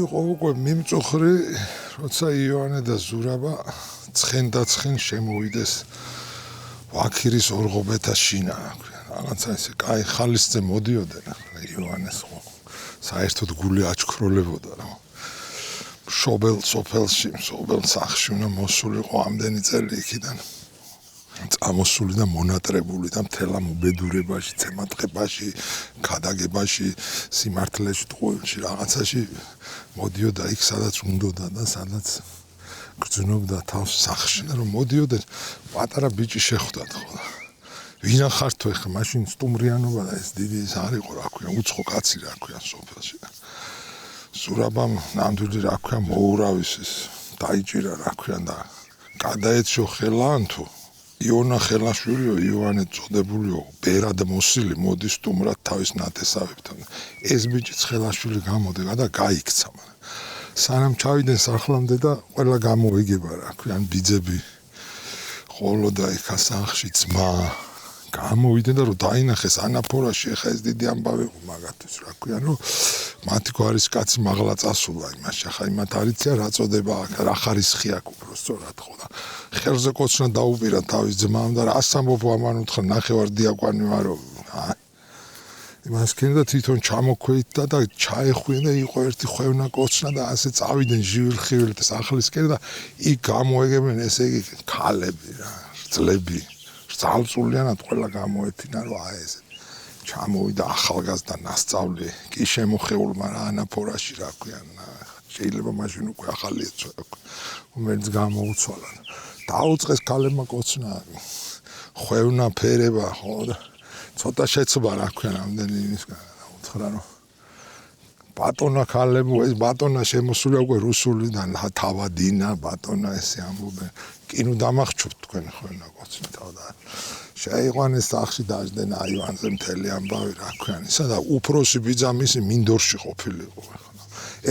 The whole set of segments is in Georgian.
იყო უკვე მიმწუხრი, როცა ივანე და ზურაბა ცხენ შემოვიდეს ვაქირის ორღობეთა შინა. რაღაცა ესე კაი ხალისზე მოდიოდნენ ივანეს ხო. საერთოდ გული აჩქროლებოდა რა. შობელ სოფელში, შობელ სახლში უნდა მოსულიყო ამდენი წელი იქიდან. წამოსული და მონატრებული და მთელ ამ უბედურებაში, ცემატყებაში, ქადაგებაში, სიმართლეში, ტყუილში, რაღაცაში მოდიოდა იქ, სადაც უნდოდა და სადაც გრძნობდა თავს სახლში და რომ მოდიოდნენ, პატარა ბიჭი შეხვდათ ხო. ვინა ხარ თუ ეხლა მაშინ სტუმრიანობა და ეს დიდი ის არ იყო რა ქვია, უცხო კაცი რა ქვია სოფელში. ზურაბამ ნამდვილი რა ქვია მოურავის ის დაიჭირა რა ქვია და გადაეცო ხელანთო იონა ხელაშვილიო ივანე წოდებულიო ბერად მოსილი მოდის სტუმრად თავის ნათესავებთან. ეს ბიჭიც ხელაშვილი გამოდega და გაიქცა. სანამ ჩავიდნენ სახლამდე და ყველა გამოიგება რა ქვია ბიძები ხოლო და იქ სახლში ძმა გამოვიდნენ და რომ დაინახეს ანაფორაში ახლა ეს დიდი ამბავი იყო მაგათთვის რა ქვია რომ მათი გვარის კაცი მაღლა წასულა იმაში ახლა იმათ არიცია რა წოდება აქ რა ხარისხი აქვს უფრო სწორად ხო და ხელზე კოცნა დაუპირა თავის ძმამ და რას ამბობ ამან უთხრა ნახევარ დიაკვანი ვარო იმას კიდე თვითონ ჩამოქვეითდა და ჩაეხვია და იყო ერთი ხვევნა კოცნა და ასე წავიდნენ ჟივილ-ხივილ და სახლისკენ და იქ გამოეგებენ ესე იგი ქალები რა ძლები ძალწულიანად ყველა გამოეთინა რომ აი ეს ჩამოვიდა ახალგაზრდა ნასწავლი კი შემოხეულმა რა ანაფორაში რა ქვია შეიძლება მაშინ უკვე ახალი ეცვა რომელიც გამოუცვალა დაუწყეს ქალებმა კოცნა ხვევნა ფერება ხო და ცოტა შეცვლა რა ქვია რამდენი იმისგან უთხრა რომ ბატონა ქალებო ეს ბატონა შემოსულია უკვე რუსულიდან თავადინა ბატონა ესე ამბობენ კინო დამახჩობთ თქვენ ხვევნა კოცნა თავდა შეიყვანეს სახლში დაждენ აივანზე მთელი ამბავი რა ქვია ისა და უფროსი ბიძამისი მინდორში ყოფილიყო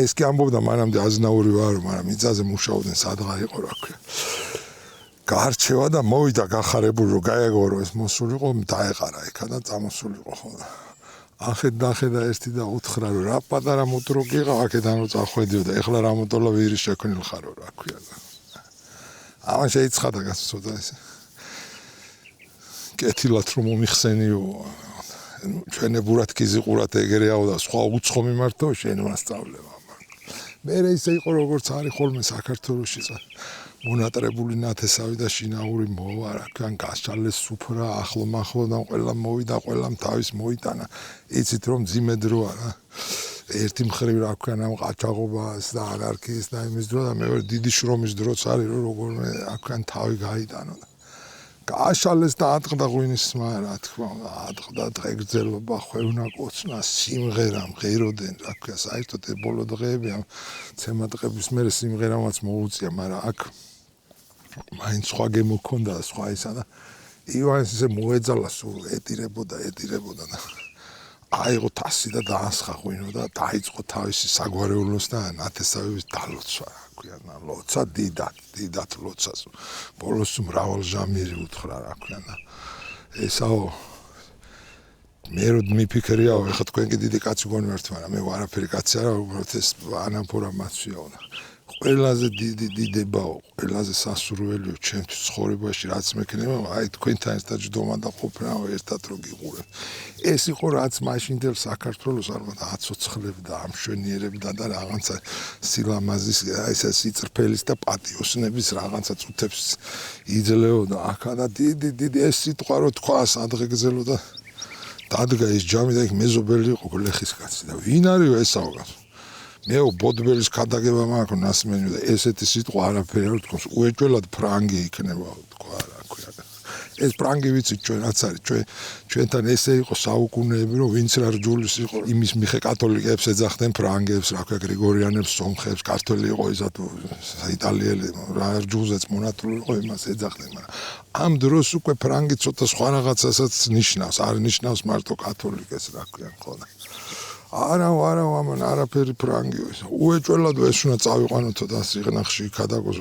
ეს კი ამბობდა მანამდე აზნაური ვარო მაგრამ მიწაზე მუშაობდნენ სადღა იყო რა ქვია გაარჩევა და მოვიდა გახარებული რომ გაეგორო ეს მოსულიყო დაეყარა იქა და წამოსულიყო ხო ახედა ერთი და უთხრა რომ რა პატარა მოტორო გიყავ აქედან რომ წახვედიო და ეხლა რა მოტოლა ვირი შექმნილ ხარო რა ქვია ამან შეიცხადა გასწოდა ესე კეთილად რომ მომიხსენიო ჩვენებურად კიზიყურად ეგრეაო და სხვა უცხო მიმართო შენ მასწავლება მე ისე იყო როგორც არის ხოლმე საქართველოში მონატრებული ნათესავი და შინაური მოვა რა ქვია გაშალეს სუფრა ახლო-მახლოდან ყველა მოვიდა ყველამ თავის მოიტანა იცით რომ ძიმე დროა რა ერთი მხრივ რა ქვია ამ ყაჩაღობას და ანარქიის და იმის დრო და მეორე დიდი შრომის დროც არის რომ როგორმე რა ქვია თავი გაიტანო გააშალეს და ატყდა ღვინისმა რა თქმა უნდა ატყდა დღეგრძელობა ხვევნა კოცნა სიმღერა მღეროდნენ რა ქვია საერთოდ ბოლო დღეები ამ ცემატყების მერე სიმღერამაც მოუწია მაგრამ აქ მაინც სხვა გემოქონდა სხვა ისა და ივანეს ისე მოეძალა სულ ეტირებოდა და აიღო თასი და დაასხა ღვინო და დაიწყო თავისი საგვარეულოს და ნათესავების დალოცვა რა ქვია ლოცა დიდად ლოცას ბოლოს მრავალჟამიერი უთხრა რა ქვია ესაო მე რომ მიფიქრიაო ეხლა თქვენ კი დიდი კაცი გონი ვართ მაგრამ მე ვარაფერი კაცი არა უბრალოდ ეს ანაფორა მაცვიაო და ყველაზე დიდი დიდებაო ყველაზე სასურველიო ჩემთვის ცხოვრებაში რაც მექნება აი თქვენთან ერთად ჯდომა და ყოფნა ერთად რო გიყურებ ეს იყო რაც მაშინდელ საქართველოს ალბათ აცოცხლებდა ამშვენიერებდა და რაღაცა სილამაზის ესე სიწრფელის და პატიოსნების რაღაცა წუთებს იძლეოდა აქა და დიდი ეს სიტყვა რო თქვას ადღეგზელო და დადგა ის ჯამი და იქ მეზობელი იყო გლეხის კაცი და ვინ არისო ესაო მეო ბოდბელის ქადაგება მაქვს ნასმენი და ესეთი სიტყვა არაფერი არ თქოს უეჭველად ფრანგი იქნება თქვა რა ქვია ეს ფრანგი ვიცით ჩვენ რაც არის ჩვენთან ესე იყო საუკუნეები რომ ვინც რა რჯულის იყო იმის მიხე კათოლიკეებს ეძახდნენ ფრანგებს რა ქვია გრიგორიანებს სომხებს ქართველი იყო ისა თუ იტალიელი რა რჯულზეც მონათული იყო იმას ეძახდნენ მაგრამ ამ დროს უკვე ფრანგი ცოტა სხვა რაღაცასაც ნიშნავს არ ნიშნავს მარტო კათოლიკეს რა ქვია ხოლმე არა ამან არაფერი ფრანგიო ეს უეჭველად ეს უნდა წავიყვანოთო და სიღნაღში ქადაგოს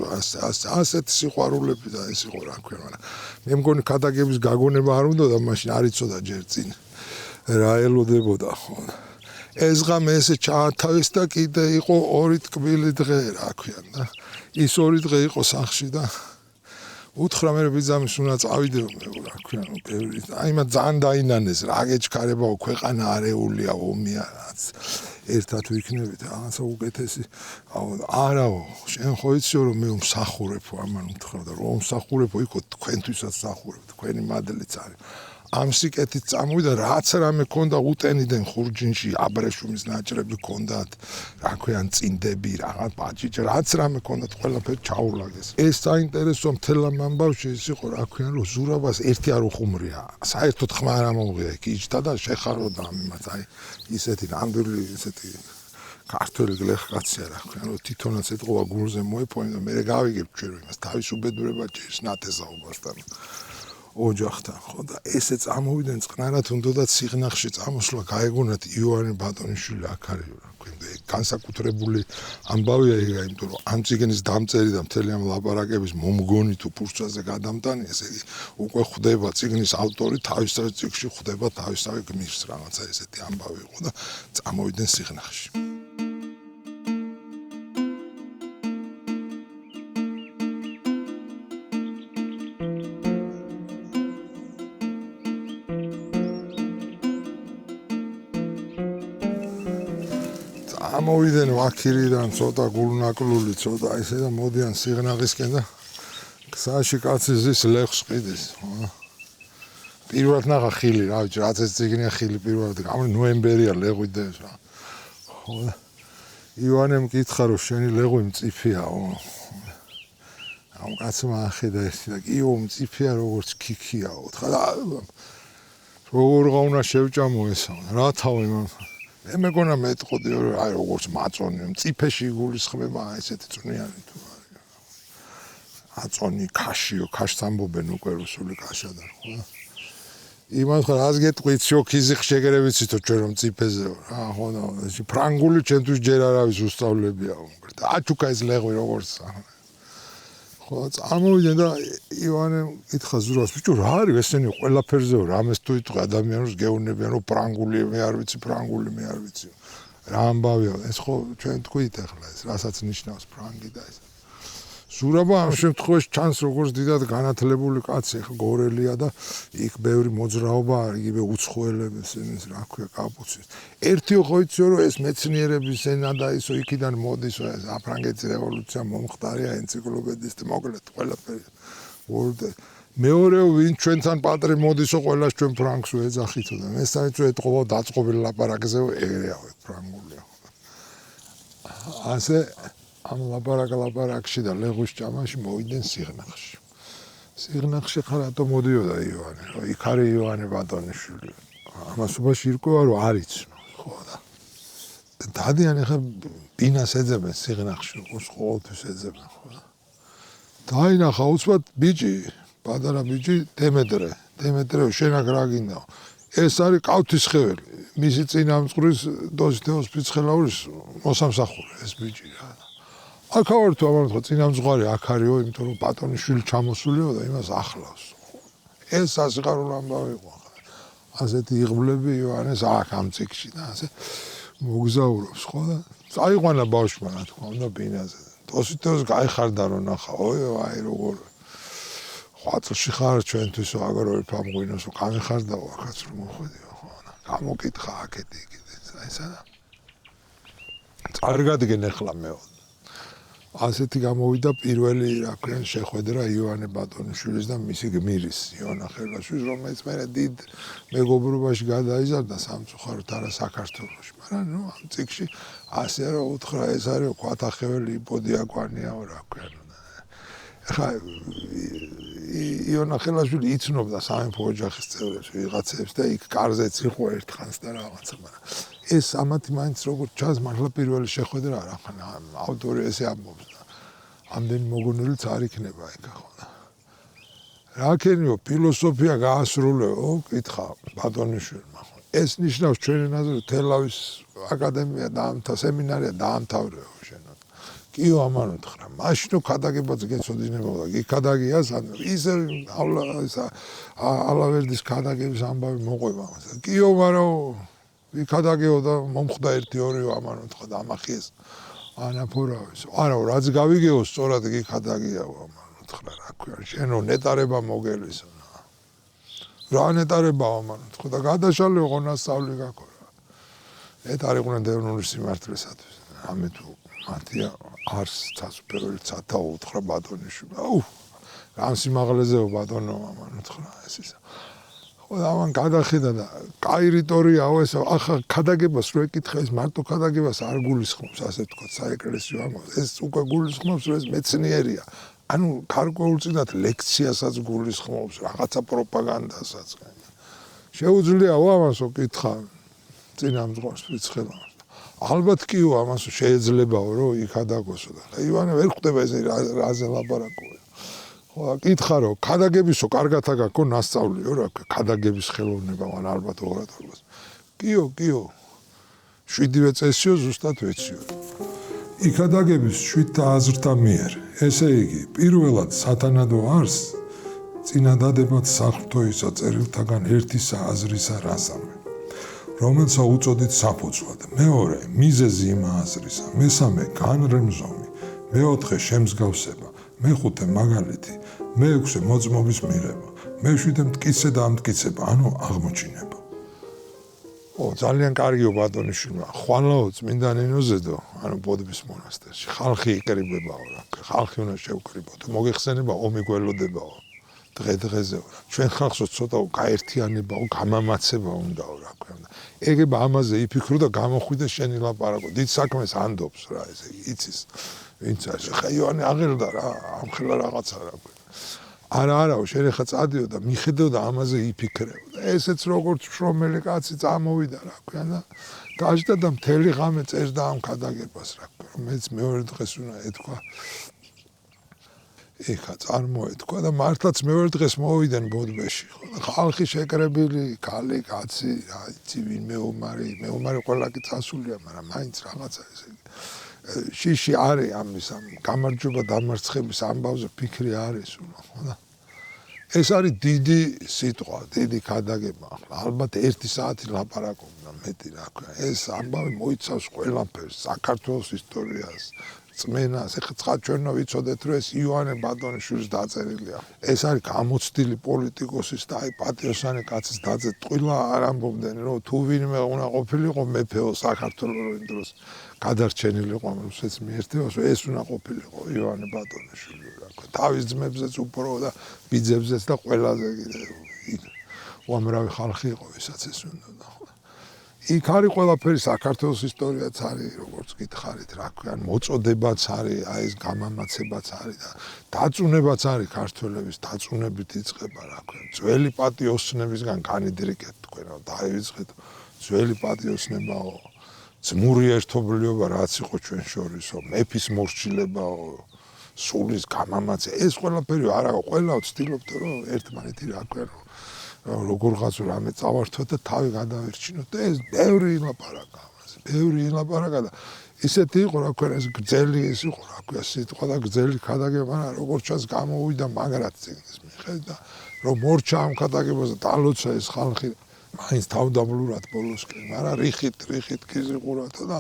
ასეთი სიყვარულები და ეს იყო რა ქვია მაგრამ მე მგონი ქადაგების გაგონება არ უნდა და მაშინ არ იცოდა ჯერ წინ რა ელოდებოდა ხო ეს ღამე ესე ჩაათავეს და კიდე იყო 2 ტკბილი დღე რა ქვიან და ის 2 დღე იყო სახლში და უთხრა მე ბიძამის უნდა წავიდე რა ქვიან აი მაგ ძალიან დაინანეს რა გეჩქარებაო ქვეყანა არეულია ომია რაც ერთად ვიქნებით რაღაცა უკეთესი არაო შენ ხო იციო რომ მე მსახურებო ამან უთხრა და რომ მსახურებო იქო თქვენთვისაც მსახურებ თქვენი მადლიც არის ამ სიკეთით წამოვიდა რაც რამე ქონდა უტენიდან ხურჯინში აბრეშუმის ნაჭრები ქონდათ რა ქვიან წინდები რაღაც ბაჭიჭი რაც რამე ქონდათ ყველაფერი ჩაურლაგეს ეს საინტერესო მთელ ამ ამბავში ის იყო რა ქვიან რომ ზურაბას ერთი არ უხუმრია საერთოდ ხმა არ ამოუღია იქ იჯდა და შეხაროდა ამათ აი ისეთი ნამდვილი ისეთი ქართველი გლეხკაცია რა ქვიან რომ თვითონაც ეთყობა გულზე მოეფონი და მე გავიგებ ჩვენ რომ იმას თავისუფლება ჭირს ნათესაობასთან ოჯახთან ხო და ესე წამოვიდნენ წყნარად უნდათ სიღნაღში წამოსვლა გაეგონათ იოანე ბატონიშვილი აქ არის რა ქვია განსაკუთრებული ამბავია ეგ იმიტომ რომ ამ წიგნის დამწერი და მთელი ამ ლაპარაკების მომგონი თუ ფურცაზე გადამტანი ესე იგი უკვე ხვდება წიგნის ავტორი თავისთავად წიგნში ხვდება თავისთავად გმირს რაღაცა ესეთი ამბავი იყო და წამოვიდნენ სიღნაღში ამოვიდნენ ვაქირიდან ცოტა გულნაკლული ცოტა ესე და მოდიან სიღნაღისკენ და გზაში კაცი ზის ლეხს ყიდის პირველად ნახა ხილი რა ვიცი რაც ეს წიგნია ხილი პირველად ნოემბერია ლეღვიდეს რა ხო და ივანემ კითხა რომ შენი ლეღვი მწიფიაო ამ კაცმა ახედა ესე და კიო მწიფია როგორც ქიქიაო თხა და როგორ უნდა შევჭამო ესა რა თავი მე მეგონა მეტყოდი რომ აი როგორც მაწონი მწიფეში გულისხმება ესეთი წვნიანი თუ აწონი ქაშიო ქაშს ამბობენ უკვე რუსული ქაშადარ ხო იმას ხარ ას გეტყვით შოქიზი შეგერევიცითო ჩვენ რომ მწიფეზეო რა ხო და ფრანგული ჩვენთვის ჯერ არავის უსწავლებია და აჩუკა ეს ლეღვი როგორც ხო წამოვიდნენ და ივანემ კითხა ზურაბს ბიჭო რა არის ესენი ყველაფერზეო რამეს თუ იტყვი ადამიანებს გეუნებიან რომ ფრანგული მე არ ვიცი ფრანგული მე არ ვიცი რა ამბავია ეს ხო ჩვენ თქვით ახლა ეს რასაც ნიშნავს ფრანგი და ეს ზურაბა ამ შემთხვევაში ჩანს როგორც დიდად განათლებული კაცი ხო გორელია და იქ ბევრი მოძრაობა არის იგივე უცხოელები ესენის რა ქვია კაპუცის ერთი ხო იციო რომ ეს მეცნიერების ენა და ისო იქიდან მოდის ეს აფრანგეთის რევოლუცია მომხდარია ენციკლოპედისტი მოკლედ ყველაფერი მეორე ვინ ჩვენთან პატრი მოდისო ყველას ჩვენ ფრანგს ვეძახითო და მესამე თუ ეთყობა დაწყობილ ლაპარაკზეო ეგრეა ფრანგულია ასე ამ ლაპარაკში და ლეღვის ჭამაში მოვიდნენ სიღნაღში. სიღნაღში ხარ რატო მოდიოდა ივანე? იქ არის ივანე ბატონიშვილი. ამასობაში ირკვევა რომ არის ხო და დადიან ახლა ბინას ეძებენ სიღნაღში როგორც ყოველთვის ეძებენ ხო და დაინახა უცბად ბიჭი, პატარა ბიჭი დემეტრე შენ აქ რა გინდა? ეს არის კავთისხეველი. მისი წინამძღვრის დოზითეოს ფიცხელაურის მოსამსახური ეს ბიჭი რა. აქ ვარ თუ ამან ხო წინამძღვარი აქ არისო, იმიტომ რომ ბატონიშვილი ჩამოსულიო და იმას ახლავს. ეს სასიხარულო ამბავი იყო. ასეთი იღბლები ივანეს აქ ამ წიგში და ასე მოგზაურობს ხო და წაიყვანა ბავშვმა რა თქმა უნდა ბინაზე. დოზითეოს გაიხარდა რომ ნახა, აი როგორ ხვაწლში ხარ ჩვენთვისო აგარ ვერ ფამღვინოსო გამიხარდაო აქაც რომ მოხვედიო ხო და გამოკითხა აქეთი აი სადა. წარგადგენ ახლა მეო ასეთი გამოვიდა პირველი რა ქვია შეხვედრა ივანე ბატონიშვილის და მისი გმირის იონა ხელაშვილის რომელიც მე დიდ მეგობრობაში გადაიზარდა სამწუხაროდ არა საქართველოში მაგრამ ნუ ამ წიგში ასე რომ უთხრა ეს არის კვათახეველი იპოდიაკვანიაო რა ქვია ახლა იონა ხელაშვილი იცნობდა სამეფო ოჯახის წევრებს ვიღაცებს და იქ კარზეც იყო ერთხანს და რაღაცა მაგრამ ეს ამათი მაინც როგორც ჩანს მართლა პირველი შეხვედრა რა ხანა ავტორი ესე ამბობს და ამდენი მოგონილიც არ იქნება იქ ხო და რა ქენიო ფილოსოფია გაასრულეო კითხა ბატონიშვილმა ხო ეს ნიშნავს ჩვენ ენაზე თელავის აკადემია დაამთავრა სემინარია დაამთავრეო შენო კიო ამან უთხრა მაშინო ქადაგებაც გეცოდინებოდა გიქადაგიას ისე ალავერდის ქადაგების ამბავი მოყვება კიო მაგრამ იქადაგეო და მომხდა 1-2 ამან უთხრა და ამახიეს ანაფორავეს არა რაც გავიგეო სწორად იქადაგეაო ამან უთხრა რა ქვია შენო ნეტარება მოგელისო რა ნეტარებაო ამან უთხრა და გადაშალე ყონასწავლი გაქორა ნეტარიყვნენ დევნური სიმართლესათვის ამე თუ მათია არს თასუპერორი ცათა უთხრა ბატონიშვილი აუ რამ სიმაღლეზეო ბატონო ამან უთხრა ეს ისა ხო და ამან გადახედა და კაი რიტორიაო ეს ახლა ქადაგებას რო ეკითხა ეს მარტო ქადაგებას არ გულისხმობს ასე ვთქვათ საეკლესიო ამბავს ეს უკვე გულისხმობს რომ ეს მეცნიერია ანუ გარკვეულწილად ლექციასაც გულისხმობს რაღაცა პროპაგანდასაც შეუძლიაო ამასო კითხა წინამძღვარს ფრიცხელავს ალბათ კიო ამასო შეიძლებაო რომ იქადაგოსო და ივანე ვერ ხვდება ეს რაზე ლაპარაკობ ხო კითხა რომ ქადაგებისო კარგად აგაკო ნასწავლიო რა ქადაგების ხელოვნება მან ალბათ ორატორს კიო 7-ვე წესიო ზუსტად ვეციო იქადაგების 7 აზრთა მიერ ესე იგი პირველად სათანადო არს წინადადებად საფრთხო ისა წერილთაგან ერთისა აზრისა რაზამე რომელცა უწოდით საფუძვლად მეორე მიზეზი იმ აზრისა მესამე განრემზომი მეოთხე შემსგავსება მეხუთე მაგალითი მეექვსე მოწმობის მიღება მეშვიდე მტკიცე და ამტკიცება ანუ აღმოჩინება ძალიან კარგიო ბატონიშვილმა ხვალაო წმინდა ნინოზედო ანუ ბოდბის მონასტერში ხალხი იკრიბებაო რა ხალხი უნდა შევკრიბოთ მოგეხსენება ომი გველოდებაო დღე-დღეზეო რა ჩვენ ხალხსო ცოტა გაერთიანებაო გამამაცება უნდაო რა ქვია ეგება ამაზე იფიქრო და გამოხვიდე შენი ლაპარაკო დიდ საქმეს ანდობს რა ესე იცის ვინც არის ხა ივანე აღელდა რა ამხელა რაღაცა რა არაო შენ ხა წადიო და მიხედო და ამაზე იფიქრეო და ესეც როგორც შრომელი კაცი წამოვიდა რა ქვია და გაჟდა და მთელი ღამე წერდა ამ ქადაგებას რა ქვია მეც მეორე დღეს უნდა ეთქვა ეხა წარმოეთქვა და მართლაც მეორე დღეს მოვიდნენ ბოდბეში ხო და ხალხი შეკრებილი კალი კაცი რა იცი ვინ მეომარი ყველა კი წასულია მაგრამ მაინც რაღაცა ესე შიში არის ამის ამ გამარჯობა დამარცხების ამბავზე ფიქრი არის ხო და ეს არის დიდი სიტყვა დიდი ქადაგება ალბათ 1 საათი ლაპარაკობდა მეტი რა ქვია ეს ამბავი მოიცავს ყველაფერს საქართველოს ისტორიას წმენას ეხლა ჩვენო ვიცოდეთ რომ ეს ივანე ბატონიშვილის დაწერილია ეს არის გამოცდილი პოლიტიკოსის და აი პატიოსანი კაცის დაძე ტყილა არ ამბობდნენ რომ თუ ვინმე უნდა ყოფილიყო მეფეო საქართველოს იმ დროს გადარჩენილიყო რომელსაც მიერთებას ეს უნდა ყოფილიყო ივანე ბატონიშვილი რა ქვია თავის ძმებზეც უფრო და ბიძებზეც და ყველაზე უამრავი ხალხი იყო ვისაც ეს უნდა იქ არის ყველაფერი საქართველოს ისტორიაც არის როგორც გითხარით რა ქვია მოწოდებაც არის აი ეს გამამაცებაც არის და დაწუნებაც არის ქართველების დაწუნებით იწყება რა ქვია ძველი პატიოსნებისგან განიდრიკეთ თქვენო დაივიწყეთ ძველი პატიოსნებაო ძმური ერთობლიობა რაც იყო ჩვენ შორისო მეფის მორჩილებაო სულის გამამაცე ეს ყველაფერი არა ყველაო ცდილობთ რომ ერთმანეთი რა ქვია როგორღაც რამე წავართოთ და თავი გადავერჩინოთ და ეს ბევრი ლაპარაკა და ისეთი იყო რა ქვია ეს გრძელი ის იყო რა ქვია სიტყვა და გრძელი ქადაგება რა როგორც ჩანს გამოუვიდა მაგრად წიგნის მიხედა რომ მორჩა ამ ქადაგებაზე დალოცა ეს ხალხი მაინც თავდაბლურად ბოლოსკენ მაგრამ რიხით ქიზიყურათა და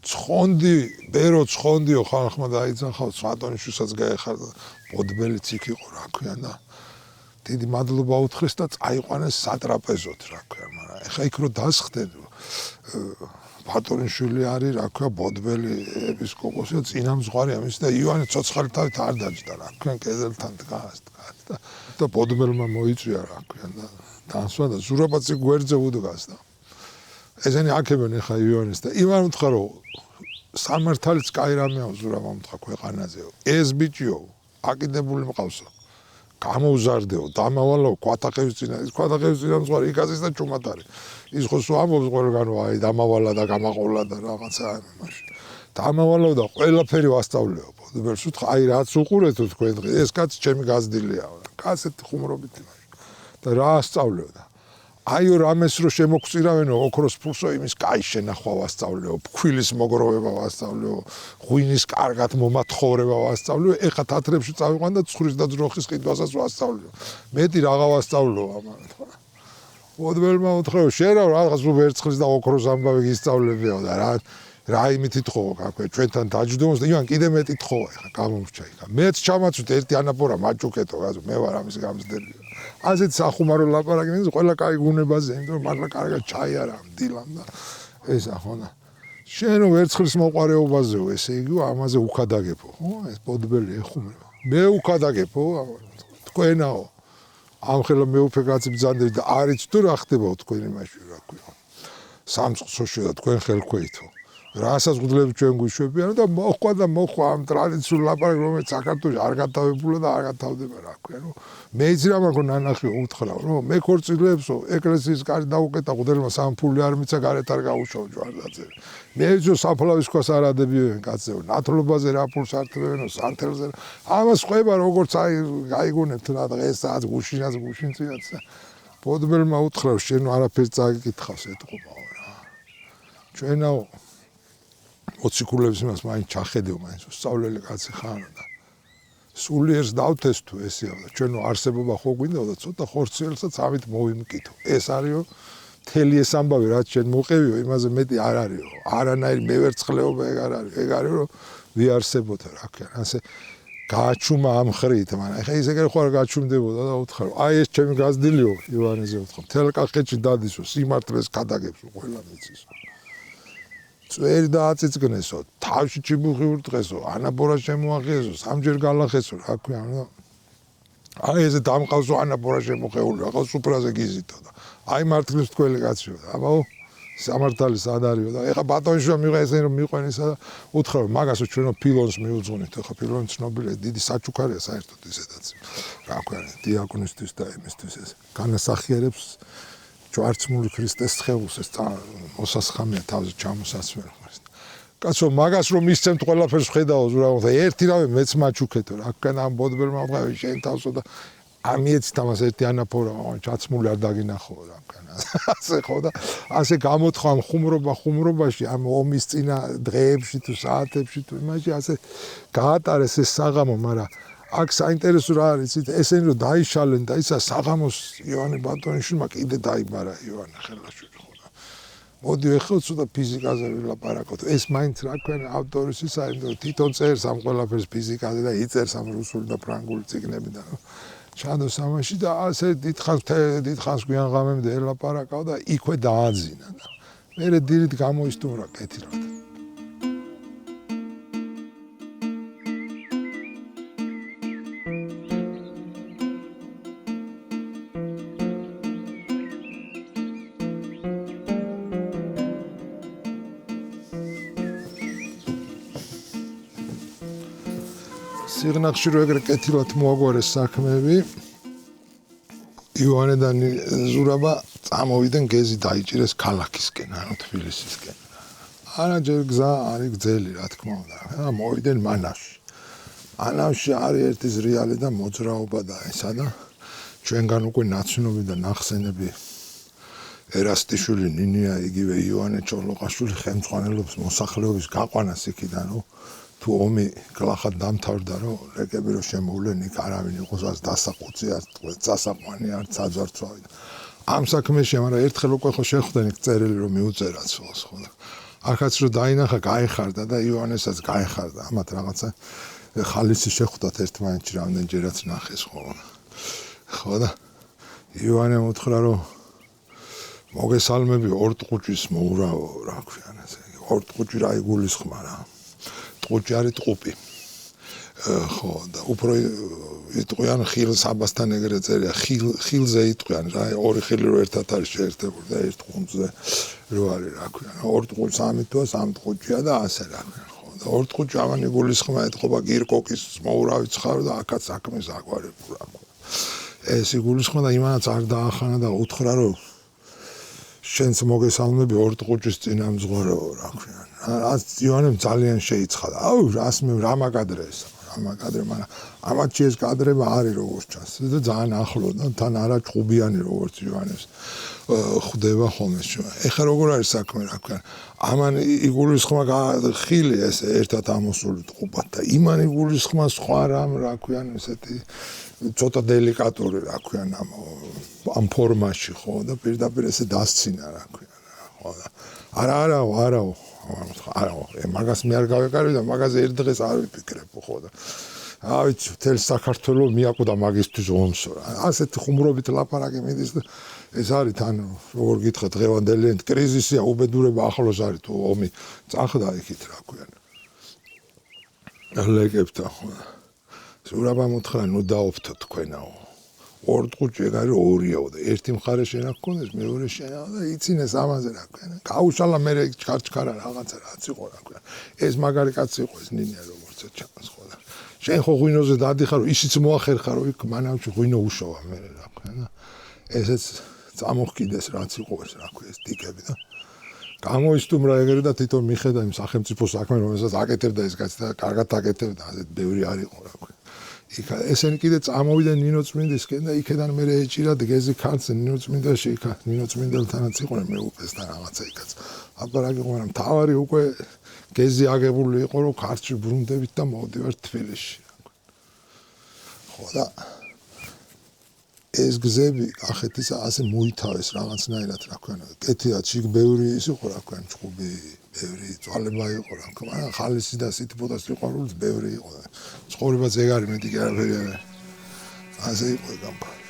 ცხონდიო ხალხმა დაიძახავს ბატონიშვილსაც გაეხარდა ბოდბელიც იქ იყო რა ქვია და დიდი მადლობა უთხრეს და წაიყვანეს სატრაპეზოთ რა ქვია მაგრამ ეხა იქ რო დასხდნენ ბატონიშვილი არის რა ქვია ბოდბელი ეპისკოპოსი და წინამძღვარი ამის და ივანე ცოცხალთავით არ დაჯდა რა ქვია კედელთან დგას და ბოდბელმა მოიწვია რა ქვია და დაასვა და ზურაბაცი გვერდზე უდგას და ესენი აქებენ ეხა ივანეს და ივანე უთხრა რომ სამართალიც კაი რამეა ზურაბამ უთხრა ქვეყანაზეო ეს ბიჭიო აკიდებული მყავსო გამოვზარდეო დამავალო ქვატახევის წინამძღვარი იქაცის და ჩუმატარი ის ხო სულ ამბობს ყველგანო აი დამავალა და გამაყოლა და რაღაცა მაშინ დამავალო და ყველაფერი ვასწავლეო ბოდბელს უთხრა აი რაც უყურეთო თქვენ დღეს ეს კაცი ჩემი გაზრდილია კაცეთი ხუმრობით და რა ასწავლეო და აიო რამეს რო შემოგწირავენო ოქროს ფულსო იმის კაი შენახვა ვასწავლეო ფქვილის მოგროვება ვასწავლეო ღვინის კარგად მომათხოვრება ვასწავლეო ეხა თათრებში წავიყვან და ცხრის და ძროხის ყიდვასაც ვასწავლეო მეტი რაღა ვასწავლეო ამან მოდბელმა უთხრა შენ რაღაც ვერცხლის და ოქროს ამბავი გისწავლებიო და რა იმით ითხოვო გაქვე ჩვენთან დაჯდომოს და ივან კიდე მეტი თხოვა ეხა გამომრჩა ეხა მეც ჩამაცვით ერთი ანაპორა მაჭუკეთო გაზო მე ვარ ამის გამზდელი ასეთ სახუმარო ლაპარაკი ყველა კაი გუნებაზე იმიტომ რომ მართლა კარგად ჩაიარა დილამ და ესა ხო და შენ ვერცხლის მოყარეობაზეო ესე იგი ამაზე უკადაგებო ხო ეს პოდბელი ეხუმრება მე უკადაგებო თქვენაო ამ ხელა მეუფე კაცი ბრძანდები და არიც თუ რა ხდებაო თქვენი მაშინ რა ქვია სამწყსოში და თქვენ ხელქვეითო რასაც გვძლებ ჩვენ გვიშვებიან და მოხვა ამ ტრადიციულ ლაპარაკს რომელიც საქართველოს არ გათავებულა და არ გათავდება რა ქვია რომ მეც რა მაგო ნანახი უთხრა რომ მე ქორწილებსო ეკლესიის კარი დაუკეტა ღუდელმა სამფული არ მიცა გარეთ არ გაუშავ ჯვარდაძე მე ძო საფლავის ქვას არ ადებიენ კაცო ნათლობაზე რა ფულს არტებენო სანთელზე ამას ყვება როგორც აიგონებთ რა დღესაც გუშინაც გუშინწიაც პოდბელმა უთხრა შენ არაფერს წაგიკითხავს ეთყობაო რა ჩვენაო მოციქულებს იმას მაინც ჩახედევ მაინც სწავლელი კაცი ხარ და სულიერს დავთეს თუ ესეა და ჩვენო არსებობა ხო გვინდა და ცოტა ხორციელსაც ამით მოვიმკითო ეს არისო მთელი ეს ამბავი რაც შენ მოყევიო იმაზე მეტი არ არისო არანაირი მევერცხლეობა ეგ არის რომ ვიარსებოთა რა ქვია ასე გააჩუმა ამ ხრით მაგრამ ეხა ის ეგრე ხო არ გაჩუმდებოდა და უთხრა აი ეს ჩემი გაზდილიო ივანეზე უთხრა მთელ კახეთში დადისო სიმართლეს ქადაგებსო ყველა მიცისო წვერი დააწიწკნესო, თავში ჩიბუხი ურტყესო, ანაბორა შემოახიესო, სამჯერ გალახესო, რა ქვია, აი ესე დამყავსო ანაბორა შემოხეული, რაღაც სუფრაზე გიზითო და აი მართლის თქველი კაციო და აბაო სამართალი სად არისო და ეხა ბატონიშვილმა მიღა ესენი რომ მიყვენისა და უთხრა რომ მაგასო ჩვენო ფილონს მიუძღვნით, ეხა ფილონი ცნობილია, დიდი საჩუქარია საერთოდ ისედაც. რა ქვია, დიაკონისთვის და იმისთვის ეს განასახიერებს ჯვარცმული ქრისტეს სხეულს ეს მოსასხამია თავზე ჩამოსასვენ ხარ. კაცო მაგას რომ ისცემთ ყველაფერს ხედავ ზურავ და ერთი რავე მეც მაჩუქეთო რა კან ამ ბოდბელმა ვღავი შენ თავსო და ამიეც თამას ერთი ანაფორა ჩაცმული არ დაგინახო რა კან ასე ხო და ასე გამოთხო ამ ხუმრობაში ამ ომის წინა დღეებში თუ საათებში თუ იმაში ასე გაატარეს ეს საღამო მაგრამ აქ საინტერესო რა არის იცით ესენი რომ დაიშალენ და ისა საღამოს ივანე ბატონიშვილმა კიდე დაიბარა ივანე ხელაშვილი ხო და მოდი ეხლა ცოტა ფიზიკაზე ვილაპარაკოთ ეს მაინც რა ქვია ავტორის ისა იმიტომ თვითონ წერს ამ ყველაფერს ფიზიკაზე და იწერს ამ რუსული და ფრანგული წიგნებიდან ჩადოს ამაში და ასე დიდხანს გვიან ღამემდე ელაპარაკავ და იქვე დააძინა და მერე დილით გამოისტუმრა კეთილად სიღნაღში რო ეგრე კეთილად მოაგვარეს საქმეები ივანე და ზურაბა წამოვიდნენ გეზი დაიჭირეს ქალაქისკენ ანუ თბილისისკენ არა ჯერ გზა არის გძელი რა თქმა უნდა მოვიდნენ მანავში არის ერთი ზრიალი და მოძრაობა და ესა და ჩვენგან უკვე ნაცნობი და ნახსენები ერასტიშვილი ნინია იგივე ივანე ჩოლოყაშვილი ხელმძღვანელობს მოსახლეობის გაყვანას იქიდან თუ ომი გლახად დამთავრდა რომ ლეკები რომ შემოვლენ იქ არავინ იყოს ას დასაყუცი არ წასაყვანი არ საძარცვავი ამ საქმეში მაგრამ ერთხელ უკვე ხო შეხვდნენ იქ წერილი რომ მიუწერაც ხო და ახაც რომ დაინახა გაეხარდა და ივანესაც გაეხარდა ამათ რაღაცა ხალისი შეხვდათ ერთმანეთში რამდენჯერაც ნახეს ხო და ივანე უთხრა რომ მოგესალმები ორტყუჭის მოურავო რა ქვია ესე ორტყუჭი რა იგულისხმა რა ტყუჭი არის ტყუპი ხო და უფრო იტყვიან ხილს აბასთან ეგრე წერია ხილზე იტყვიან რა ორი ხილი რო ერთად არის შეერთებული და ერთ ყუნწზე რო არის რა ქვია ორ ტყუჭს ამითოა სამ ტყუჭია და ასე რა ქვია ხო და ორ ტყუჭი ამან იგულისხმა ეთყობა გირკოკის მოურავი ცხარო და აქაც საქმეს აგვარებულ რა ქვია ეს იგულისხმა და იმანაც არ დაახანა და უთხრა რომ შენც მოგესალმები ორ ტყუჭის წინამძღვარეო რა ქვია ივანემ ძალიან შეიცხადა აუ რას მე რა მაგადრე ეს ამ კადრები, მაგრამ ამათში ეს კადრები არის როგორც ჩანს და ძალიან ახლო და თან არა ჭუბიანი როგორც ივანეს ხვდება ხოლმე. ეხლა როგორ არის საქმე, რა ქვია, ამან იგულისხმა ხილი ეს ერთად ამოსული ტყუპად და იმან იგულისხმა სხვა რამ, რა ქვია, ესეთი ცოტა დელიკატური, რა ქვია, ამ ფორმაში ხო და პირდაპირ ესე დასცინა, რა ქვია, ხო და არა მაგას მე არ გავეკარები და მაგაზე ერთ დღეს არ ვიფიქრებ ხო და ავიცი მთელ საქართველოს მიაკვდა მაგისთვის ომსო რა ასეთი ხუმრობით ლაპარაკი მიდის და ეს არის თან როგორ გითხრა დღევანდელი კრიზისია უბედურება ახლოს არის თუ ომი წახდა იქით რა ქვია ლეგებთან ხო ზურაბამ უთხრა ნუ დაოფთო თქვენაო ორ ტყუჭი ეგ არის ორიაო და ერთი მხარე შენ აქ გქონდეს მეორე შენ და იცინეს ამაზე რა ქვია გაუშალა მე ჩქარა რაღაცა რაც იყო რა ქვია ეს მაგარი კაცი იყო ეს ნინია როგორც ჩანს ხო და შენ ხო ღვინოზე დადიხარო ისიც მოახერხარო იქ მანავში ღვინო უშოვა მე რა ქვია და ესეც წამოხკიდეს რაც იყო ეს რა ქვია ეს ტიკები და გამოისტუმრა ეგრე და თვითონ მიხედა იმ სახელმწიფო საქმე რომელსაც აკეთებდა ეს კაცი და კარგად აკეთებდა ასეთ ბევრი არ იყო რა ქვია ესენი კიდე წამოვიდა ნინო წმინდისკენ და იქედან მე ეჭირა გეზი ქართზე ნინო წმინდაში იქა ნინო წმინდელთანაც იყვნენ მეუპესთან რაღაცა იქაც აპარაკი ყო მაგრამ თავარი უკვე გეზი აგებული იყო რომ ქართში ბრუნდებით და მოვდივარ თბილისში ხო და ეს გზები ახეთის ასე მოითავეს რაღაცნაირად რა ქვია კეთია ჩიგ ბევრი ის იყო რა ქვია ჭუბი ბევრი წვალება იყო რა ქვია მაგრამ ხალისი და სიტბოდა სიყვარულიც ბევრი იყო ცხოვრებაც ეგ არის მეტი კი არაფერი არა ასე იყო გამბა